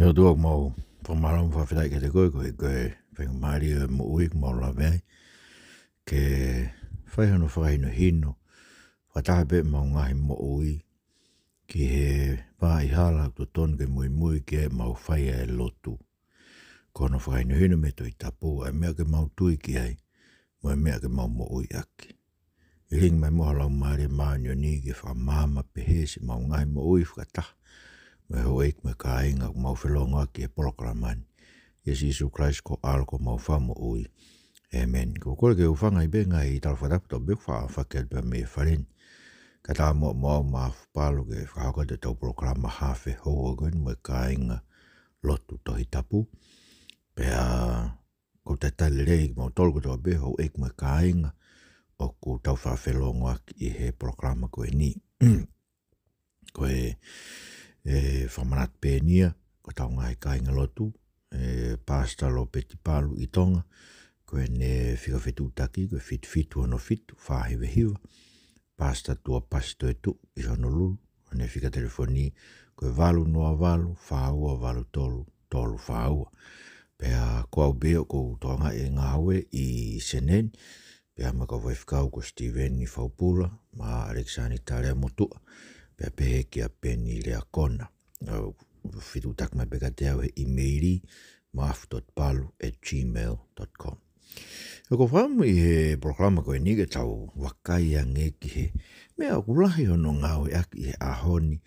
Eu dua mau pamalam fa fidai ke te koe whenga maari mo uik mau la vei ke whaihano whakaino hino whataha pe mau ngahi mo ui ki he pā i hala to ton ke mui ke mau whaia e lotu kono whakaino hino me to i tapu ai mea ke mau tui ki ai mo mea ke mau mo ui aki i ring mai moha lau maari maanyo ni ke whakamama pehe se mau ngahi mo ui whakataha me ho ek me ka inga mau whelonga ki e proklamani. Yes, Isu Christ ko al ko mau whamo ui. Amen. Ko kore ke ufanga i benga i tal whatapu tau bikwa whakel pe me wharen. Ka tā mo ma whapalo ke whahaka te tau proklama hawhe hoa gwen me ka inga lotu tohi tapu. Pea ko te tali rei mau tolko tau be ho ek me ka inga o ko tau whawhelonga ki he proklama koe ni. Koe whamanat pēnia, ko tau ngai ka inga lotu, pasta lo peti palu i tonga, koe ne whikawhetu taki, koe fitu ano fitu, whahewe hiwa, pasta tua pasto e tu, i hono lulu, ne whika telefoni, koe walu noa walu, whaua walu tolu whaua. Pea koau beo ko tonga e ngawe i senen, pea maka waifkau ko Steven i whaupula, ma Alexani Tarea motua, pea pehe ki a peni lea kona. Fitu tak mai beka te au he emaili maf.palu@gmail.com. Ko whamu i he programa koe ni ke tau wakai a nge ki he mea kulahi hono ngau e aki he ahoni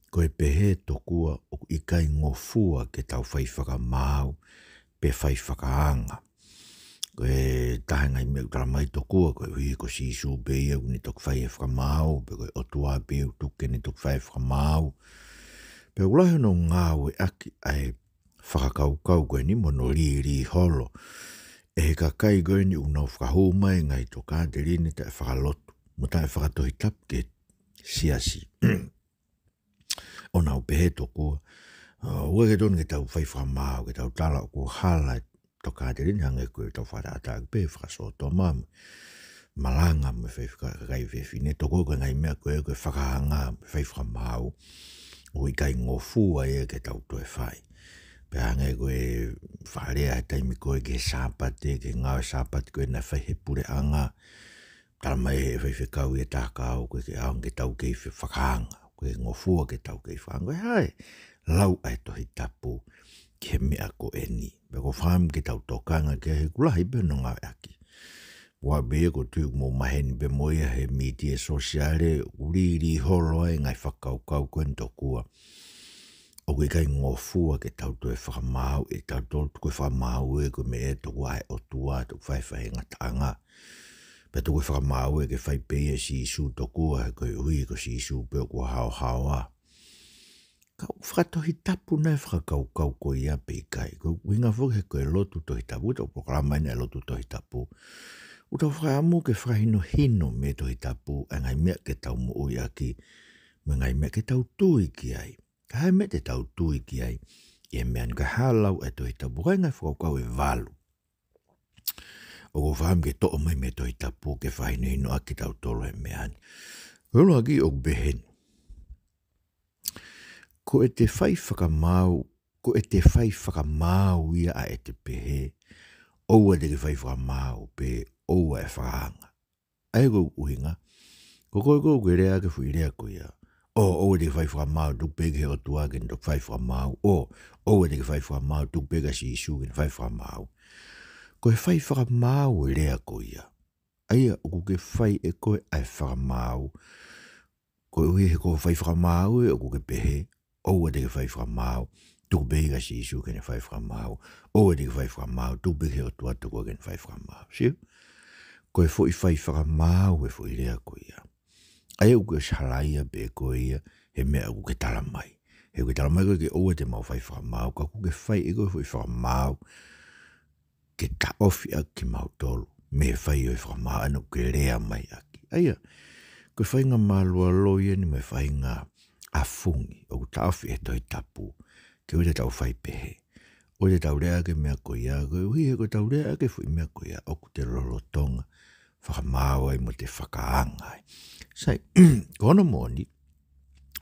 koe pehe tokua o ikai ngofua ke tau whai whakamau pe whai whakaanga. Koe tahengai me utara mai tokua koe hui ko sisu pe ia uni tok whai e whakamau pe koe otua pe utuke ni tok whai whakamau. Pe ulahi no ngau e aki ai whakakaukau koe ni mono li holo. E he kakai koe ni unau whakahu mai ngai to kāterine ta e whakalotu. Muta e whakatohi tap ke siasi. O nau pehe tokua. Ua ke tonu ke tau whai whakamau, ke tau tala o ku hala to kāterine hange koe tau whakata pe whakasoto mamu. Malanga me whai whakakai whewhine toko koe ngai mea koe koe whakahanga whai whakamau. O i kai ngofua e ke tau to e whai. Pe hange koe wharea e taimi koe ke sāpate, ke ngāwe sāpate koe na whai he pure anga. Tala mai he whai whekau e tākau koe ke aung ke tau kei whakahanga. Koe ngofua ke tau kei whakahanga. Koe hai, lau ai tohi tapu ke mea ko e ni. Pe ko wham ke tau tokanga ke he kulahi pe no ngāwe aki. Wa be ko tu mo maheni be moia he media sociale uri holo ai ngai whakaukau koe ntokua. O koe kai ngofua ke tau to e whakamau, e tau to koe whakamau e koe me e toku ai o tua, toku whai ngatanga. Pe toku whakamau e ke whai pei e si isu tokua, koe hui ko si isu pe o kua hao a. Kau whakatohi tapu nei whakaukau koe ia pei kai. Koe winga whuke koe lotu tohi tapu, tau proklama ina e lotu tohi tapu. Uta whaamu ke whahino hino me tohi tapu, a ngai mea ke tau mo ui aki, me ngai mea ke tau tui ki ai. Ka hai me te tau tui ki ai, e mea ka halau e tohi tapu, kai ngai whakau e walu. O ko whaamu ke to'o mai me tohi tapu, ke whahino hino aki tau tolo e mea ni. Koe aki o behen. Ko e te whai whakamau ia a e te pehe, oua te ke whai whakamau pe oua e whakahanga. Ai ko uhinga, ko koe rea ke whui rea ko ia. Oua te ke whai whakamau tuk peke he o tua ke ntok whai whakamau. Oua te ke whai whakamau tuk peke si isu ke whai whakamau. Ko e whai whakamau e rea ko ia. Aia o ke whai e koe ai whakamau. Ko ui he ko whai whakamau e o ke pehe. Oua te ke whai whakamau. Tuk peke si isu ke whai whakamau. Oua te ke whai whakamau tuk peke he o tua tuk ke whai whakamau. Siu? Ko e fwoi whai whakamau e fwoi rea ko ia. Ai uke shalaia be ko ia, he mea uke talamai. He uke talamai koe ke oua te mau whai whakamau, ka kuke whai e koe fwoi whakamau, ke ta ofi a ki mau tolu, me whai oi whakamau, anu ke rea mai aki. Aia, koe whai ngā malua loia ni me whai ngā afungi, o ku ta ofi e toi tapu, ke ui te tau whai pehe. O te tau rea ke mea ko ia, koe ui he koe tau rea ke fwoi mea ko ia, o ku te lolotonga, whakamau ai mo te whakaanga ai. Sai, kono moni,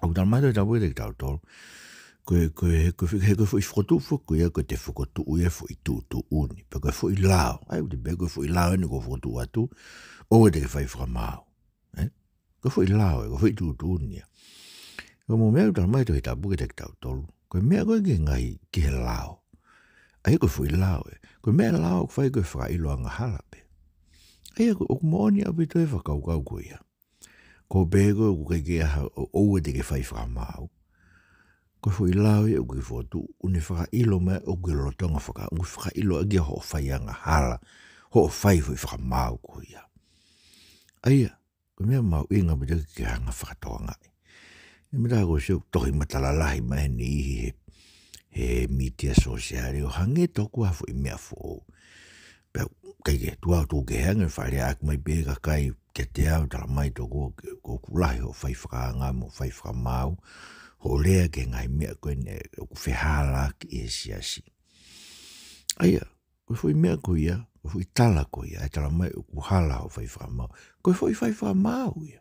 o tala mai tau e te tau tolu, Koe fo i whakatu whaku ia, koe te whakatu ia fo i tūtu uni. Pa koe fo i lao, ai o te bea koe fo i lao ni koe whakatu atu, o e te ke whai whakamau. Koe fo i lao, koe fo i tūtu uni ia. Koe mo mea utara mai to i tapu ke te tau tolu. Koe mea koe ke ngai ki he lao. Ai koe fo i lao e. Koe mea lao whai koe whaka ilo anga hala pe. Ai koe o kumooni au pito e whakau kau koe ia. Koe bea koe o kei aha o e te ke whai whakamau. Koe fo i lao e o koe fotu, une whaka ilo mea o koe lotonga whaka, o whaka ilo agia ho whai anga hala, ho whai fo i whaka mau koe ia. Aia, koe mea mau inga me teke ke hanga whakatoa ngai. E me taha koe seo tohi matalalahi mai ni ihi he media sosiale o hange toku hafo i mea fo. Pea kai ke tuau tō ke hanga whare ak mai bega kai ke te au tala mai toku ko kulahi ho whai whakaanga mo whai whakamau. Ho lea ke ngai mea koe ne o ku whehala ki e siasi. Aia, koe fo i mea koe ia, koe fo i tala koe ia, e tala mai o ku hala o whai whakamau. Koe fo i whai whakamau ia.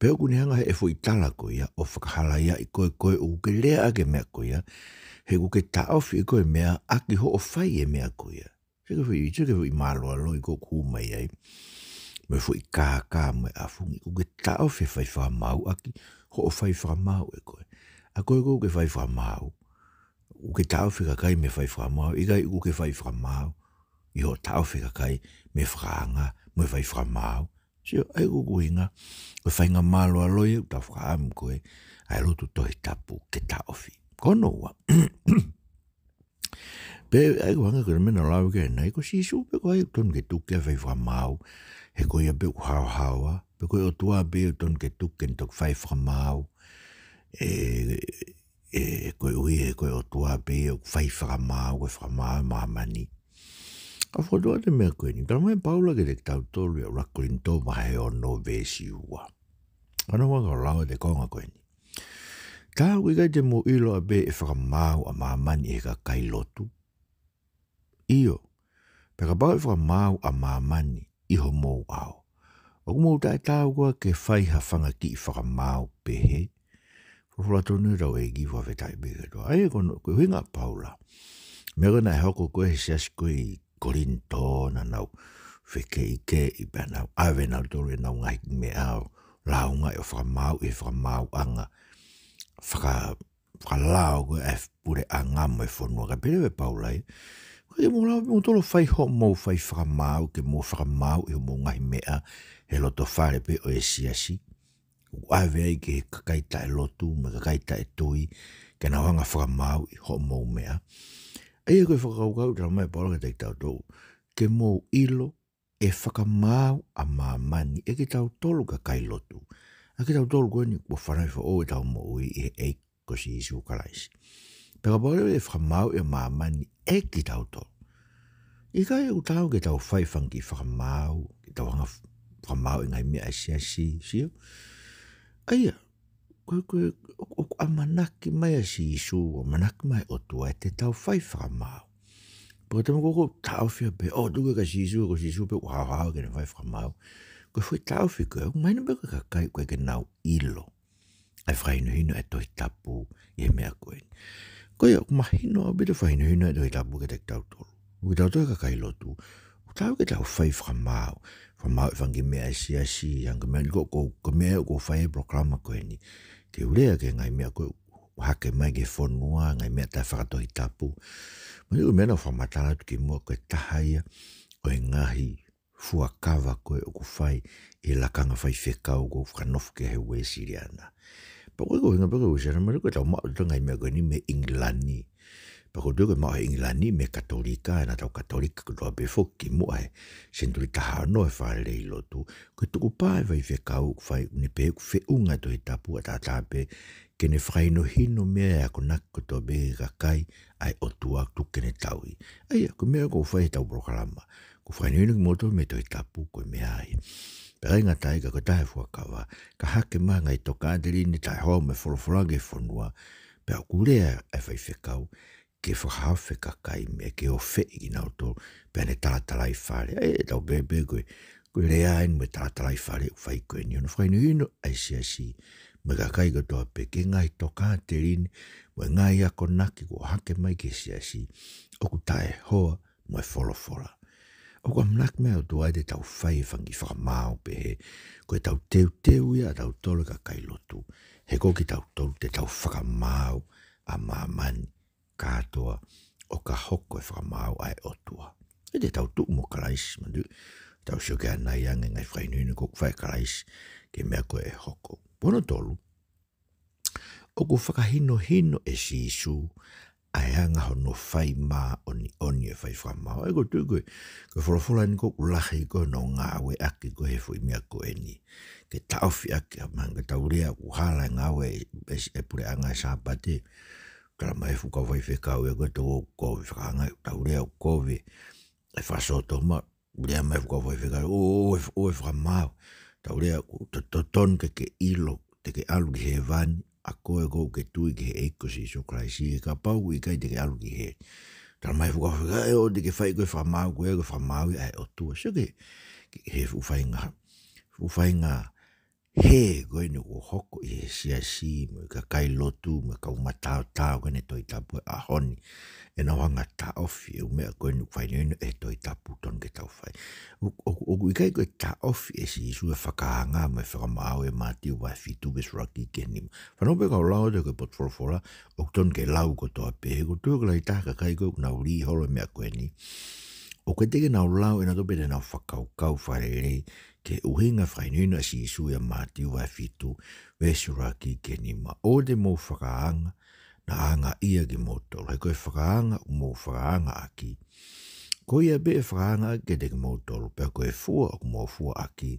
Pea ku ni hanga he e fo i tala koe ia, o whakahala ia i koe o ke lea ake mea koe ia, he ku ke taofi i koe mea, aki ho o whai e mea koe ia. Seke fo i malo alo i ko kumai ai. Me fo i kā mai afungi, ku ke taofi whai whakamau aki, ho o whai whakamau e koe. A koe ke whai whamau. U ke tau whika kai me whai whamau. I kai u ke whai whamau. I ho tau whika kai me whanga me whai whamau. Sio, ai kukuinga. Koe whainga malo aloi u tau whaamu koe. Ai lotu tohi tapu ke tau whi. Kono ua. Pe ai kuhanga koe mena lau ke nei. Ko sisu pe koe ai ton ke tuke whai whamau. He koe ia pe ku hao hawa. Pe koe o tua pe ton ke tuke ntok whai whamau. Koe ui he koe o tua pe o whai whakamau, koe whakamau mahamani. A whatua te mea koe ni, tala mai paula ke te tau tolu e rakurin tō mahe o no vesi ua. Ana waka o lawa te konga koe ni. Tā koe kai te mo ilo a pe e whakamau a mahamani e ka kai lotu. Iyo, pe ka pau e whakamau a mahamani i ho mou au. O kumou tai tau koa ke whai hawhanga ki i whakamau pe he. Fura tonu rau e ki whawhetai bega toa. Ai kono, koe huinga paula. Mea koe nai hoko koe he sias koe i Korinto na nau wheke i ke i pia nau awe nau tolu e nau ngai me au launga e whakamau anga whakalao koe e pure anga mo e whanua ka pere we paula e. Koe mo lau mo tolo whai ho mo whai whakamau ke mo whakamau e mo ngai mea he loto whare pe o e siasi. Awe ai ke kakaita e lotu, me kakaita e tui, ke na wanga whakamau i ho mou mea. Ai koe whakaukau tala mai paula ke tei tau tau, ke mou ilo e whakamau a mamani e ke tau tolu kakai lotu. A ke tau tolu koe ni kua whanai wha o e tau mou i e ko si isu karaisi. Peka paula e whakamau e mamani e ke tau tolu. I kai u tau ke tau whaifangi whakamau, ke tau hanga whakamau e ngai mea e sio. Aia, koe o amanaki mai a si isu, o manaki mai o tua e te tau whai whakamau. Paka tamo koko tau whia pe, o tuke ka si isu pe hao ke ne whai whakamau. Koe whai tau whia koe, maina pe ka kai koe ke nau ilo. Ai whaino hino e tohi tapu i e mea koe. Koe o mahino a bita whaino hino e tohi tapu ke te tau tolu. Koe tau tohi ka kai lotu, o tau ke tau whai whakamau. Whamau e whangi mea e siasi, hanga mea ko mea ko whai e programa koe ni. Ke ulea ke ngai mea koe hake mai ke whanua, ngai mea tai whakatohi tapu. Mani koe mea na whamatala tu ki mua koe tahaia, o e ngahi fuakawa koe o ku whai i lakanga whai whekau ko whanofu ke he we siriana. Pa koe koe hinga peke usera, mani koe tau maa uta ngai mea koe ni me Inglani. Pa koe tue koe maa Inglani me katolika, e na tau katolika ko toa pe whoki mua he. Senturi taha no e whaare rei lotu. Koe tuku pae vai whekau whai une pe ku whiunga tohi tapu a tātāpe. Ke ne whaino hino mea e ako nak ko toa be kakai ai o tua tukene taui. Aia, koe mea ko whai tau brokalama. Ko whaino hino ki moto me tohi tapu koe mea ai. Pera inga tai ka koe tahe fuakawa. Ka hake maa ngai toka aderini tai hoa me wholofolage whanua. Pera kulea e whai whekau. Ke whakahawhi kakai me ke o whi ki nau tō pēne tātalai whare. E tau bebe koe rea enu me tātalai whare u whai koe ni. Ono whainu hino ai siasi me ka kai ko toa pe ke ngai toka te rini, mo ngai ako naki ko hake mai ke siasi, o ku tae hoa mo e folofola. O kwa mnak mea o tuai te tau whai whangi whakamau pe he, koe tau teu ia tau tolu ka kai lotu, he ko ki tau tolu te tau whakamau a mamani, katoa, o ka hoko e whakamau ai otua. E te tau tuk mo karaisi, mandu, tau sio ke anai ange ngai whainuinu ko whai karaisi, ke mea koe e hoko. Pono tolu, o ku whakahino e sisu, ai anga hono whai maa oni e whai whamau. E ko tui koe wholofola ni ko ulahi ko no ngāwe aki ko he fui mea ko e ni. Ke tauwhi aki a manga taurea ku hala ngāwe e pure anga e sāpate. Kala mai fuka whai whekau e koe tō kowe whakanga taurea u kowe e whasoto ma. Urea mai fuka whai whekau o e whamau. Taurea ku ton ke ilo te ke alu ki he vani. A koe kou ke tui ki he eiko si so kraisi, ka pau i kai te ke alu ki he. Tala mai fuka whaka, e o te ke whai koe whamau, koe koe whamau i ai o tua. So ke he fuwhainga he koe ni ko hoko i he siasi, mo ka kai lotu, mo ka umatao tau kene toi tapu a honi. E na wanga ta ofi, e umea koe ni whainioino e toi tapu ton ke tau whai. O i kai koe ta ofi e si isu e whakaanga, mo e whakamau e mati wa fitu besuraki ke nima. Whanope kau lau te koe potwolofola, o ton ke lau ko toa pehe, ko tuo ka lai taka kai koe nau li holo mea koe ni. O koe teke nau lau e na tope te nau whakaukau wharerei, ke uhinga whainioino e si isu e mati wa fitu besuraki ke nima. O te mo whakaanga, na anga ia ki motor. Hei koe whakaanga o mō whakaanga aki. Ko ia be e whakaanga aki ke te ki motor. Pea koe fua o mō fua aki.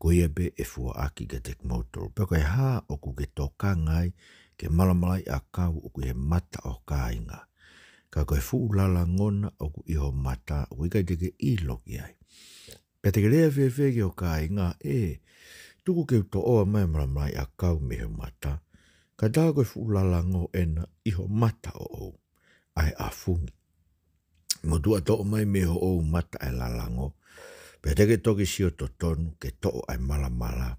Ko ia be e fua aki ke te ki motor. Pea koe haa o ku ke toka ngai ke malamalai a kau o ku he mata o kāinga. Ka koe fuu lala ngona o ku iho mata o ikai te ke ilo ki ai. Pea te ke rea whiawhia ki o kāinga tuku ke uto oa mai malamalai a kau me he mata. Ka tā koe fuulalango ena iho mata o ou, ai a fungi. Mo tua to'o mai me ho ou mata ai lalango, pea teke toki sio to tonu ke to'o ai malamala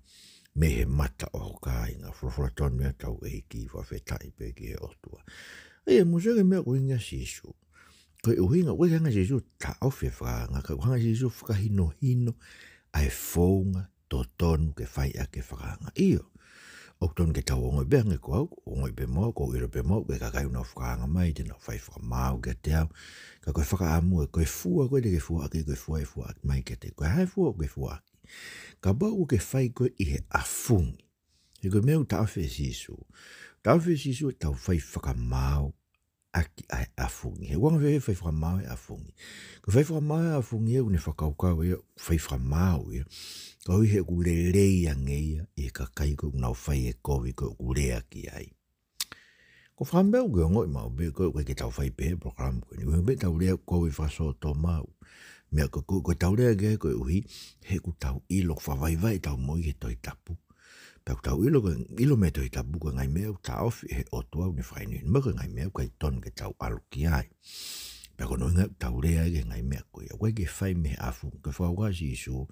me he mata o kāinga. Fulafula tonu mea tau e ki whawhetai pe ki he otua. Ea musenge mea kuinga sisu. Koe uhinga, koe hanga sisu ta awhi whakanga, ka hanga sisu whakahino ai whaunga to tonu ke whai ake whakanga. Iyo. O ton ke tau ongoi bea nge kua, ongoi be mo, ko iro be mo, ke kakai una whakaanga mai, te na whai whakamau ke te au, ka koe whakaamu e koe fua, koe te ke fua aki, koe fua e fua aki mai ke te, koe hai fua o koe fua aki. Ka bau ke whai koe i he afungi. He koe meu tawhi sisu. Tawhi sisu e tau whai whakamau aki ai afungi. He wanga whai whakamau e afungi. Ko whai whakamau e afungi e une whakaukau e whai whakamau e. Ka hui he kurelei angeia e ka kai ko nau whai e kovi ko kurea ki ai. Ko whambeu ke ngoi mau be ko ke tau whai pe program ko ni be tau rea kovi whaso to mau. Mea ko tau rea ke ko uhi he ku tau ilo whawaiwai tau moi he toi tapu. Pea ku tau ilo me toi tapu ko ngai mea ta ofi he otua uni whai ni maka ngai mea kai ton ke tau alu ki ai. Pea ko noinga tau rea ke ngai mea ko ia. Koe ke whai me afu ke whawasi isu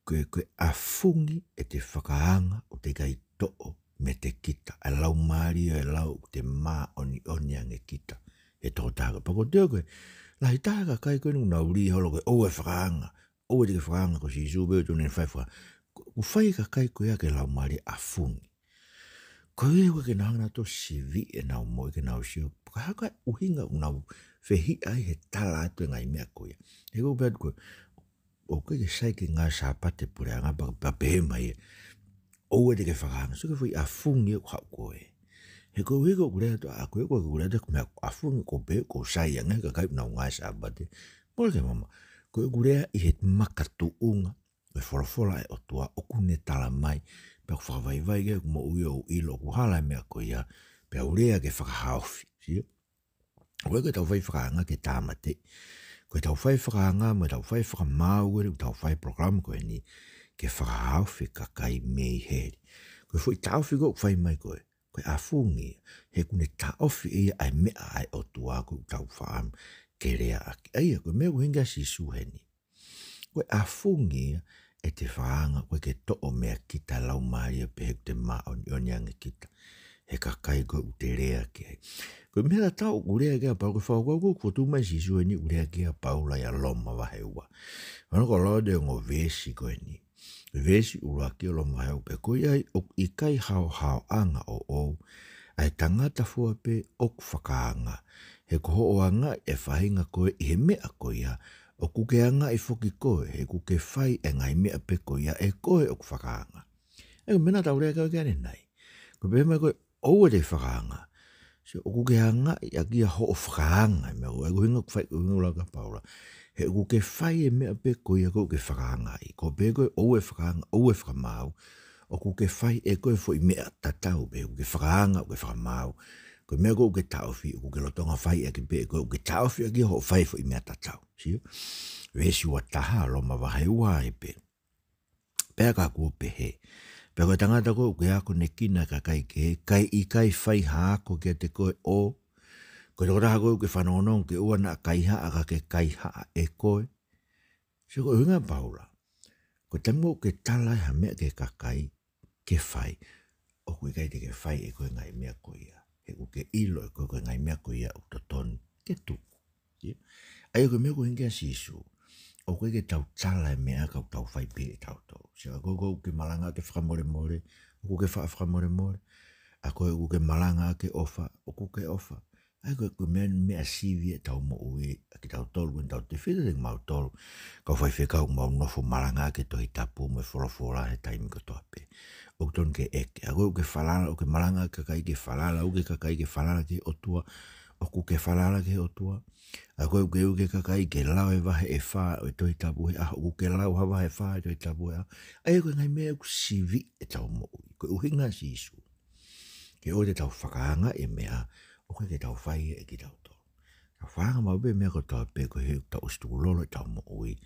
koe afungi e te whakaanga o te kai to'o me te kita. E lau maari e lau te maa oni ange kita. E tō tāka. Pako teo koe, lahi tāka kai koe nung nauri holo koe, o e whakaanga. O e te whakaanga ko si isu beo tūne whai whakaanga. Ku whai ka kai koe a ke lau maari afungi. Koe e koe ke nāngana to sivi e nau moi ke nau siu. Paka haka uhinga unau whehi ai he tala atu e ngai mea koe. E koe pēt koe, o koe ke sai ke ngā sāpate pure a ngā papehe mai e. O e te ke whakaanga, so ke whi afungi e kau koe. He koe hui ko kurea to a koe kurea te kumea afungi ko pe, ko sai anga ka kai nau ngā sāpate. Mora ke mama, koe kurea i he makatu unga, me wholofola e otua, o kune tala mai, pe ku whakawaiwai ke kumo ui o ilo ku hala mea koe ia, pe urea ke whakahaofi, siya. Koe ke tau whai whakaanga ke tāmate, koe tau whai whakaanga, mo tau whai whakamau, koe tau whai program koe ni, ke whakahauwhi ka kai mei heri. Koe whai tauwhi ko whai mai koe, koe afungi, he kune tauwhi ia ai mea ai o tuaku tau whaam ke rea aki. Aia, koe mea kuhinga si suheni. Koe afungi e te whaanga koe ke to'o mea kita lau maria pe he te maa o ni ange kita. He kakai koe u te rea ki ai. Koe mea tau urea kia pau, koe whakau koe tu mai si sue ni urea kia paula ya loma wahe ua. Wano ko loa de ngo vesi koe ni. Vesi ura ki o loma wahe ua pe koe ai o i kai hao anga o ai tangata fua pe ok whakaanga. He koho o anga e whahinga koe i he mea koe ia. O kuke anga i whoki koe, he kuke whai e ngai mea pe koe ia e koe ok whakaanga. E mena tau rea kau kia nei. Koe pēmai koe oua te whakaanga. Se o kuke anga i a kia ho o whakaanga. Me o ego hinga kwhai ko hinga ulaka paula. He kuke whai e mea pe koe ia koe ke whakaanga i. Ko pē koe oue whakaanga, oue whakamau. O kuke whai e koe fo i mea tatau pe kuke whakaanga o ke whakamau. Koe mea koe uke tauwhi, uke lotonga whai ake pe koe uke tauwhi ake ho whai fo i mea tatau. Sio? Vesi wa taha loma wahai ua e pe. Pea ka kua pehe. Pea koe tangata koe uke ako ne kina ka kai ke kai i kai whai haako ke te koe o. Koe te kotaha koe uke whanonong ke ua na kai haa ka ke kai haa e koe. Sio koe hunga paula. Koe tamu uke talai ha mea ke kakai ke whai. O koe kai te ke whai e koe ngai mea koe ia. He uke ilo e koe ngai mea koe ia utoton ke tuku. Ai koe mea koe hingia sisu. O koe ke tau tala e mea kau tau whai pe e tau tau. Sia koe uke malanga ke whakamore more. O koe whakamore more. A koe uke malanga ke ofa. O koe ofa. Ai koe mea sivi e tau mo ui. A ki tau tolu en tau te whita te mau tolu. Kau whai whekau mau nofo malanga ke tohi tapu me wholofora he taimi ko toa pe. O ton ke eke. A koe uke whalala, uke malanga kakai ke whalala. Uke kakai ke whalala ke otua. O kuke whalala ke otua. A koe uke kakai ke lau e wahe e wha o e tohi tapu he aho. Uke lau hawa he wha e tohi tapu he aho. Ai koe ngai mea ku sivi e tau mo ui. Koe uhinga si isu. Ke o te tau whakaanga e mea. O koe ke tau whai e ki tau tau. Tau whaanga mau be mea ko tau pe koe he tau ustu lolo e tau mo ui.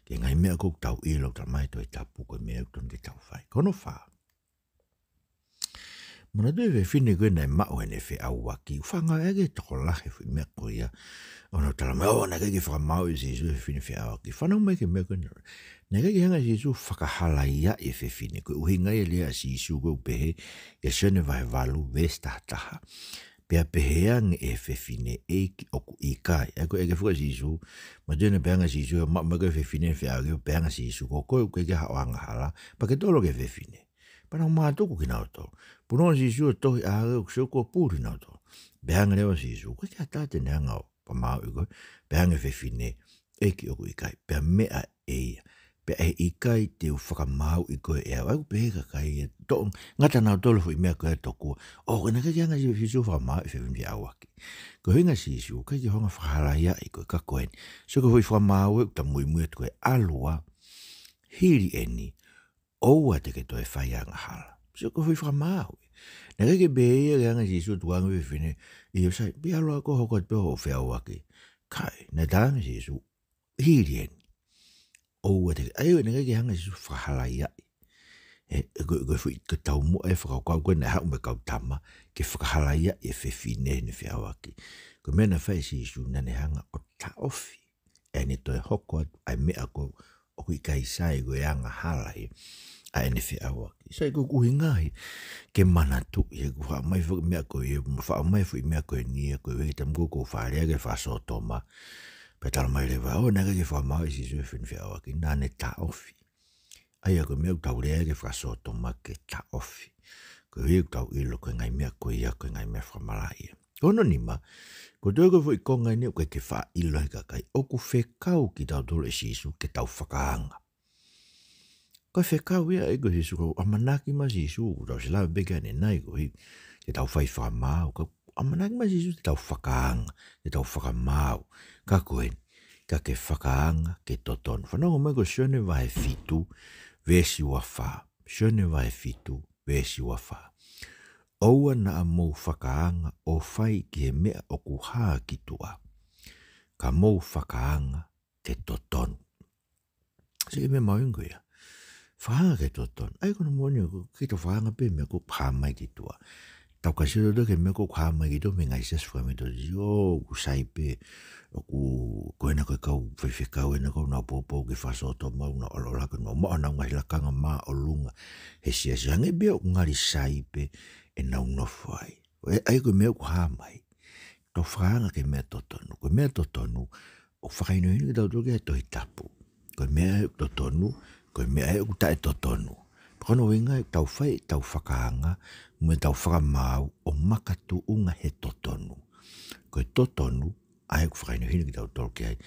Ke ngai mea ko tau ilo tau mai tohi tapu koe mea ton ke tau whai. Kono wha. Mana tue fe fine koe nei mao ene fe au waki. Whanga ege toko lahe fui mea koe ia. Ono tala mai o nake ki whakamau i si isu fe fine fe au waki. Whanau mai ke mea koe nere. Nake ki hanga si isu whakahala ia e fe fine koe. Uhinga e lea si isu koe upehe. E sene vahe valu vesta taha. Pea peheang e fe fine e ki oku i kai. Eko eke fuka si isu. Ma tue ne peanga si isu. Ma koe fe fine fe au. Peanga si isu. Koe uke ke hawanga hala. Pa ke tolo ke fe fine. Pana mātuku ki nao tō. Puno si isu tohi āge o kusio kua pūri nao tō. Behanga rewa si isu. Koe kia tāte neanga o pa māu i koe. Behanga whewhine e ki oku i kai. Pea mea e ia. Pea e i kai te u whakamau i koe e au. Au peheka kai e tō. Ngata nao tōle fu i mea koe tōkua. O koe naka ki anga si isu whakamau i whewhine awaki. Koe hinga si isu. Koe ki honga whakala ia i koe kakoen. So koe hui whakamau e ta mui mui koe alua. Hiri eni. Oua te ke toi whai anga hala. So ko hui whakamau. Nā keke beia ke anga si isu tuanga whiwhine. I o sai, bi aloa ko hoko te peho o whia waki. Kai, nā tāanga si isu. Hiri eni. Oua te ke. Aio, nā keke anga si isu whahala iai. Koe hui ke tau mua e whakakau koe nā hau me kau tama. Ke whakahala iai e whiwhine ni whia waki. Koe mena whai si isu nane hanga o ta ofi. E ni toi hoko ai mea ko o kui kai sai koe anga hala i. A ene whi awa. Sai ko kuhi ngai. Ke mana tu. Ie ku wha mai whu mea koe. Ie wha mai whu mea koe ni. Koe wiki tam ko whaarea ke wha so toma. Pe tala mai lewa. O naka ke wha mau isi sui whi awa. Ki nane ta ofi. Aia koe mea utau rea ke wha so toma ke ta ofi. Koe wiki utau ilo koe ngai mea koe ia. Koe ngai mea wha malai. Kono nima. Ko tue koe whi kongai ni. Koe ke wha ilo he kakai. Oku whekau ki tau tolo isi isu. Ke tau whakaanga. Koe whekau ia e koe hisu ko amanaki ma si isu ko tau se lawe beka ne nai ko hi te tau whai whamau ko amanaki ma si isu te tau whakaanga te tau whakamau ka koen ka ke whakaanga ke toton whanongo mai ko sione wahe fitu vesi wa wha sione wahe fitu vesi wa wha oua na a mou whakaanga o whai ki he mea o kuhaa ki tua ka mou whakaanga te toton se me mau ingo ia whaanga ke toton. Ai kono moni o ki to whaanga pe mea ko pā mai ki tua. tau kasi do ke me ko kwa mai do me ngai ses fo me do yo ku sai pe ku ko na ko kau fe kau na ko na popo ke fa so to ma na o la ko no ma na ngai la kanga ma o lunga he sia jange be o ngari sai pe e na no fai ai ko me ku ha mai to franga ke me to tonu ko me to tonu o fai no ni do ke to itapu ko me to tonu ko me ai ku ta to tonu kono winga tau fai tau whakaanga me tau whakamau o makatu unga he totonu. Koe totonu, ai ku whakaino hini ki tau tolke ai,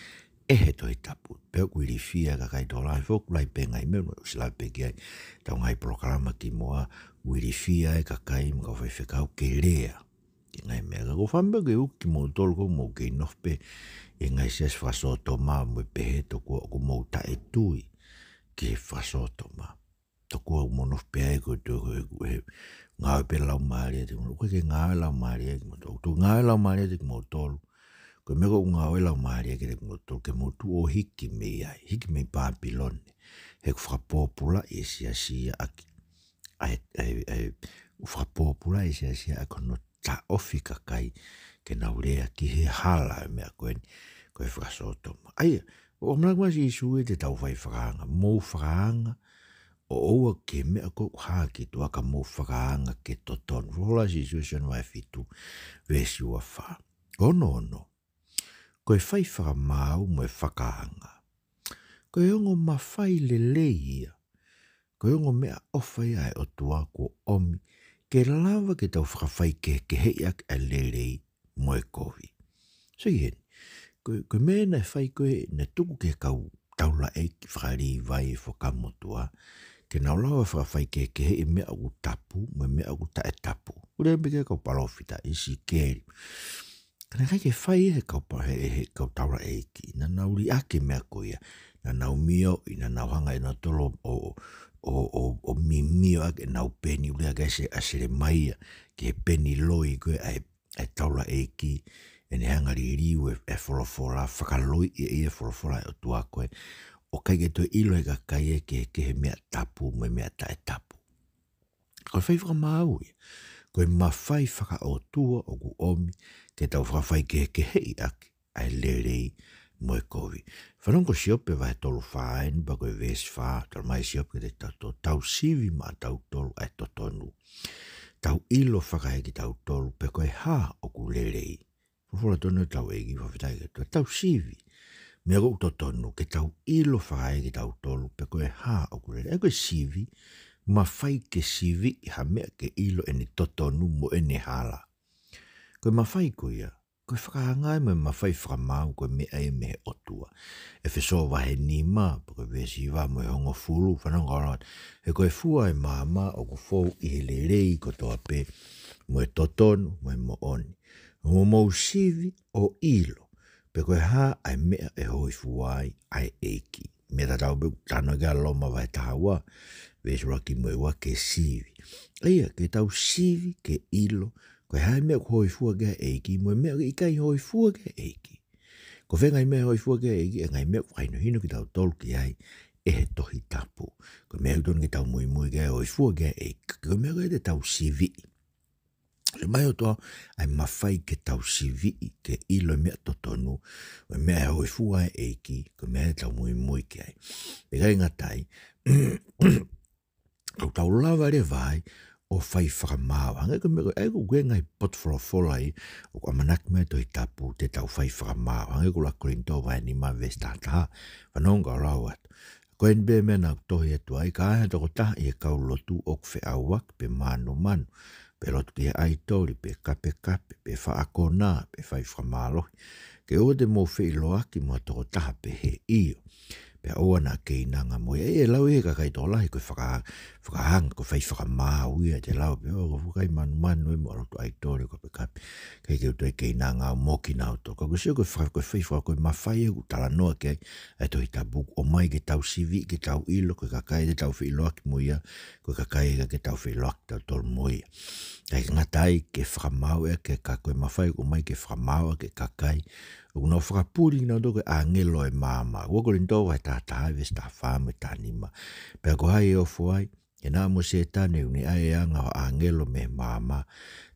e he toi tapu. Peo ku iri fia ka kai tola, ai whoku lai penga i mea, sila peki ai, tau ngai programa ki moa, ku iri fia e ka kai, mga whai whekau ke rea. Ki ngai mea, ka ko whamba ke uki mou tolko, mou ke inohpe, e ngai sias whasoto maa, mwe pehe toko, ku mou ta e tui, ki he whasoto maa. Toko mono pea ko to ngā pe lau maari te mo ko ke ngā lau maari ke mo to ngā lau maari te mo tolu ko me ko ngā lau maari ke mo to ke mo tu o hiki me Babylon he ko fra popula e sia aki ai fra popula e sia ko no ta ofika kai ke na urea ki he hala me ko e fra soto ai o mna ma si suwe te tau fai franga mo franga o oa ke mea ko haki tua ka mo whakaanga ke toton. Rola situation wai fitu vesi ua wha. Ono. Koe whai whakamau mo e whakaanga. Koe ongo mawhai le leia. Koe ongo mea ofai ai o tua ko omi. Ke lava ke tau whakawhai ke heiak a lelei mo e kovi. So yen, koe mea na whai koe na tuku ke kau taula e ki whakari vai whakamotua. Ke nau lawa whakawhai ke he mea aku tapu, mea aku ta e tapu. Ure mbeke kau palofita isi keri. Kana kai ke whai he kau taura eiki. Na nau li ake mea koia. Na nau mio i na nau hanga i na tolo o mimio ake nau peni. Ure ake asere maia ke he peni loi koe ai taura eiki. E ne hanga li riu e wholofora. Whakaloi e wholofora o tua koe. O kai ke toi ilo e ka kai e ke he mea tapu, me mea ta e tapu. Koe whai whakamau ia. Koe mawhai whaka o tua o ku omi, ke tau whakawhai ke hei aki, ai lerei mo e kovi. Whanongo siope vai tolu whaen, ba koe vesi wha, tala mai siope ke te tau sivi ma tau tolu ai totonu. Tau ilo whakahe ki tau tolu, pe koe ha o ku lerei. Whawhala tonu tau egi, whawhitai ke tau sivi. Mea ko totonu ke tau ilo whakai ke tau tolu pe koe ha o kure. E koe sivi, ma whai ke sivi i ha mea ke ilo e ni totonu mo e ni hala. Koe ma whai koe koe whakahangai me ma whai whakamau koe mea e me otua. E wheso wahe ni ma, pa koe vesi wa mo e hongo fulu, whanonga orat. E koe fua e mama o ko fau i he lerei ko toa pe mo e totonu mo e mo oni. Mo mo sivi o ilo. Pe koe ha ai mea e hoi fuai ai eiki. Mea tatau beku tano kia loma vai tahawa. Vesura ki moe wa ke sivi. Eia, ke tau sivi ke ilo. Koe hai mea ku hoi fua kia eiki. Moe mea ke ikai hoi fua kia eiki. Ko whenga i mea hoi fua kia eiki. E ngai mea ku haino hino ki tau tolu ki ai. E he tohi tapu. Koe mea utonu ki tau mui mui kia hoi fua kia eiki. Koe mea koe te tau sivi. Le mai o toa, ai mawhai ke tau sivi ke ilo mea totonu, o mea hoi fua e eiki, ko mea tau mui ke ai. E kai ngatai, tau lawa re vai, o whai whakamau. Hangai ko mea, ai ko ngai potwholofola i, o ko amanak mea toi tapu te tau whai whakamau. Hangai ko la korinto vai ni ma vestataha, whanonga o lau atu. Ko en be mea nau tohi atu ai, ka aia toko taha i e kau lotu o kwhi awak pe manu. Pe lotu ki ai tori, pe kape, pe whaakona, pe whai whamalohi. Ke o te mō whi loaki mua toko taha pe he io. Pe oa nā kei nanga moe. E lau e kakai tō lahi koe whakahanga, koe whai whakamau ia te lau. Pe o whakai manu e mua lotu ai tori koe pe kape. Kei ke utoi kei nanga o moki nao tō. Koe sio koe whai koe mawhai e ku tala noa kei. Ai tohi ta buku o mai ke tau sivi, ke tau ilo, koe kakai te tau whi loaki mo ia. Koe kakai ke tau whi loaki tau tolu mo ia. Kai ngatai ke whakamau e ke koe mawhai o mai ke whakamau ke kakai. O no whakapuri na doke a ngelo e mama. Wako rinto wai tātai ves tā whāme tā nima. Pea ko hai e o fuai, e nā mo se tane uni ai anga o angelo me mama,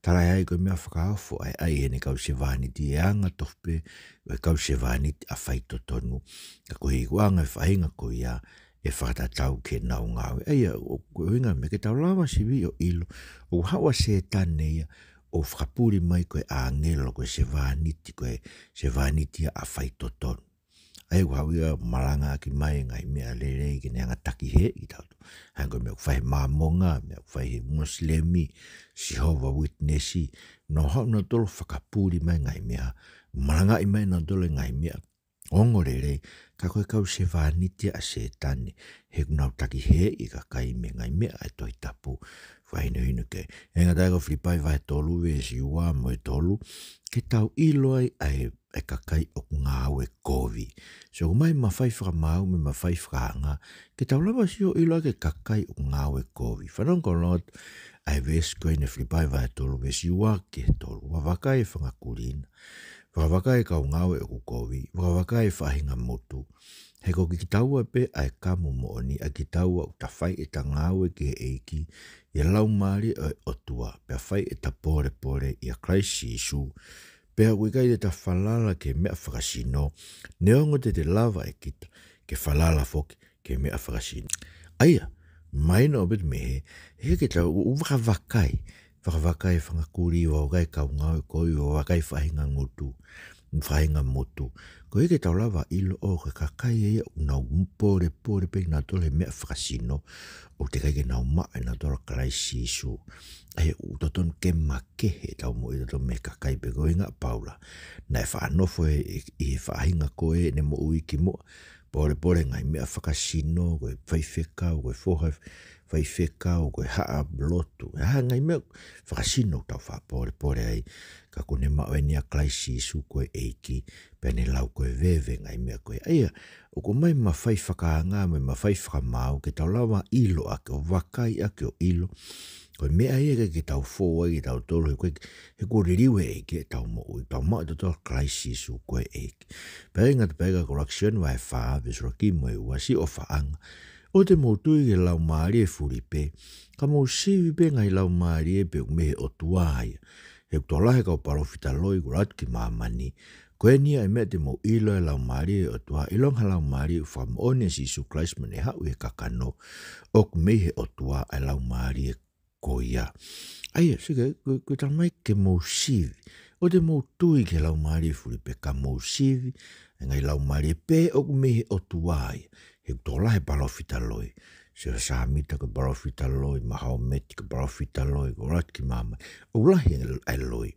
tarai ai koe mea whakaafo ai hene kau se vaniti e anga tohpe, e kau se vaniti a whaito tonu, ka koe i wanga e whahinga koe ia, e whakatatau ke nau ngāwe. Aia, o koe winga me ke tau lawa siwi o ilo, o hawa se tane ia, o whakapuri mai koe angelo koe se vaniti a whaito tonu. Ai wawia malanga ki mai ngai mea lere ki neanga taki he i tautu. Hango mea whai māmonga, mea whai muslimi, Jehovah Witnessi, no hau na tolo whakapuri mai ngai mea, malanga i mai na tolo ngai mea, ongo lere, ka koe kau se vanitia a se tane, he kunau taki he i ka kai me ngai mea ai toi tapu, whai no hinu ke. Henga taigo flipai vai tolu we si ua mo e tolu, ke tau iloi ai e kakai o ngāwe kovi. So mai mawhai whakamau me mawhai whakanga, ke tau lawa si o iloi ke kakai o ngāwe kovi. Whanong kolot ai ves koe ne flipai vai tolu we si ua ke tolu, wawakai whangakurina. Wakawakai kau ngawe o kovi, wakawakai whahinga motu. He ko ki taua pe ai kamu mooni a ki taua o ta whai e ta ngawe ke eiki, i lau maari o otua, pe whai e ta pore i a Christ Jesu, pe a wikai e ta whalala ke mea whakasino, neongo te lava e kita, ke whalala foki ke mea whakasino. Aia, maina o bit mehe, he ke tau wakawakai, whakawakai whangakuri o wakai kau ngawe koi o wakai whahinga ngutu, whahinga motu. Ko eke tau lawa ilo o ke kakai ea unau pore pe na tole mea whakasino o te kai ke nau maa na tole Christ Jesu. Ai utoton ke makehe tau mo i tato me kakai pe koe inga Paula. Na e whanofo i whahinga koe ne mo ui ki mo. Pore ngai mea whakasino, koe whaiwheka, koe whohai whaiwheka, koe haa blotu. Ha ngai mea whakasino tau wha pore ai. Ka kone maweni a Christ Jesu koe eiki, pene lau koe vewe ngai mea koe. Aia, o ko mai mawhai whakaanga, mai mawhai whakamau, ke tau lawa ilo ake o wakai ake o ilo. Koe mea ea ke tau fōa i tau tolo, he kōririwe eiki e tau mo ui, tau maa i tau Christ Jesu koe eiki. Pēi ngata pēga correction wa e whaa, vesura ki mo e ua si o whaanga. O te mōtui ke lau maari e furipe, ka mō siwi pe ngai lau maari e pe umehe o tuāia. He kutolahe kau parofita loi kurat ki mamani, koe nia e mea te mō ilo e lau maari e o tuā, ilong ha lau maari e whamone Jesu Christ mane hau e kakano, o kumehe o tuā e lau maari e koia. Aia, sike, koe tau mai ke mō siwi, o te mō tui ke lau maari e furipe, ka mō siwi, e ngai lau maari e pe o kumehe o tuāia. He kutolahe parofita loi, se sa mita ke barofita loi, Mahomet ke barofita loi, kurat ki mama. O lahi ai loi.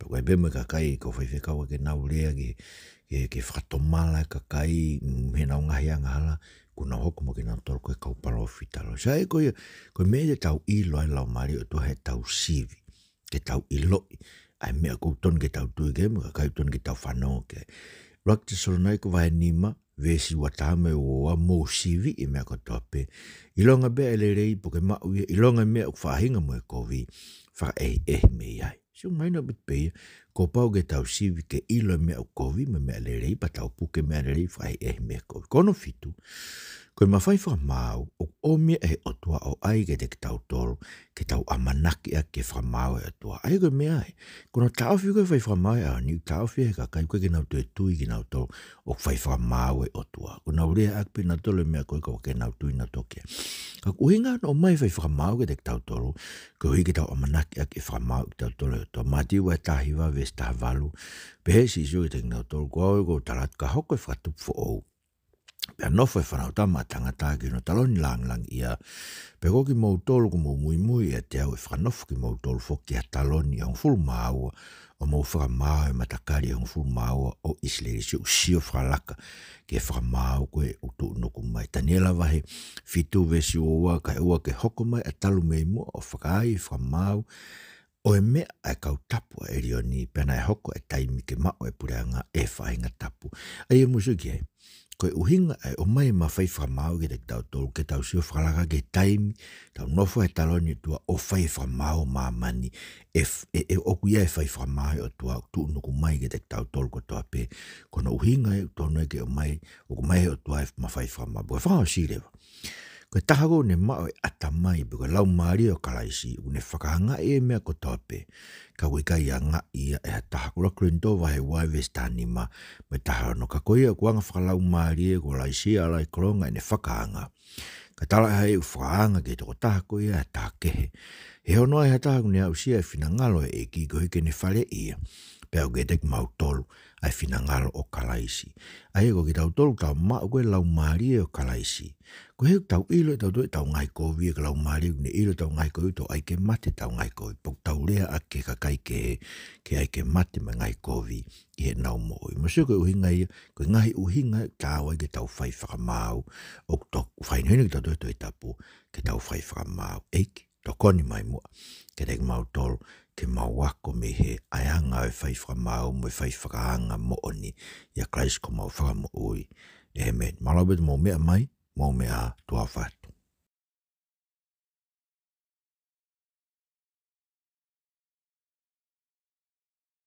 Pako e bema kakai, ko whaiwhekaua ke nau lea ke whatomala kakai, he nau ngahi angala, kuna hoko mo ke nau toro koe kau barofita loi. Sa e koe mea te tau ilo ai lau mari o tua he tau sivi, ke tau iloi. Ai mea kouton ke tau tui ke, mga kai ton ke tau whanau ke. Rak te soronai ko vai nima, vesi watame o a mo sivi e mea katoa pe. Ilonga bea ele rei po ke maui, ilonga mea o whahinga mo e kovi, wha me iai. So maina bit pea, ko pau ke tau sivi ke ilo mea o kovi, me mea ele rei, pa tau puke mea ele rei, wha me kovi. Kono fitu, koe mawhai whamau, o mea e otua o ai ke te tau toro, ke tau amanaki a ke whamau e otua. Ai koe mea e, kono tauwhi koe whai whamau e a ni tauwhi e kakai koe ke nau tui ki nau toro, o whai whamau e otua. Kono urea akpe na tolo mea koe ka wake nau tui na tokia. Ka uhinga no mai whai whamau ke te tau toro, koe hui ke tau amanaki a ke whamau ke tau toro e otua. Matiwa e tahiwa ves tahavalu, pehe si isu ke te nau toro, koe ko tarat ka hoko e whakatupu o pea nofo e whanau tama tangata ki no taloni lang ia. Pea koki mou tolu ko mou mui e te au e whanofo ki mou tolu foki a taloni ang fulu maua o mou whakamau e matakari ang fulu maua o isleri si usio whakalaka ke whakamau koe utu unuku mai. Taniela wahe fitu vesi ua ka ua ke hoko mai a talu mei mua o whakai whakamau o e mea e kau tapu e rioni pena e hoko e taimi ke mao e pureanga e whainga tapu. Ai e musu ki e. Koe uhinga ai o mai mawhai whamau ke te tau tolu ke tau sio whakalaka ke taimi, tau nofo e taloni tua o whai whamau mamani, oku ia e whai whamau o tua tu nuku mai ke te tau tolu ko toa pe, kono uhinga e tono e ke o mai, o mai o tua e mawhai whamau, bua whao sirewa. Koe taha ko ne mao e atamai pe koe lau maari o kalaisi u ne whakahanga e mea ko tope. Ka koe kai a ngā ia e taha kura krinto wahe waives tani ma me taha no ka koe a kuanga whakalau maari e ko laisi a lai koronga e ne whakahanga. Ka tala hai u whakaanga ke toko taha koe a taha kehe. He hono ai ha taha kune au sia e whina ngalo e ki koe ke ne whare ia. Pea o getek mau tolu ai whina ngalo o kalaisi. Ai ko ki tau tolu tau mao koe lau maari e o kalaisi. Ko heu tau ilo tau tue tau ngai kovi e ka lau maari ne ilo tau ngai kovi tau ai ke mate tau ngai kovi. Pok tau lea a ke kakai ke ai ke mate me ngai kovi i he nau mo oi. Masio koe uhinga ia, koe ngahi uhinga tau ai ke tau whai whakamau. O tok whainhene ki tau tue tue tapu ke tau whai whakamau. Eiki, tokoni mai mua. Ke rek mau tolu ke mau wako me he aianga e whai whakamau mo e whai whakahanga mo oni. Ia Christ ko mau whakamo ui. Amen. Malawet mo mea mai. Mo mea tua whatu.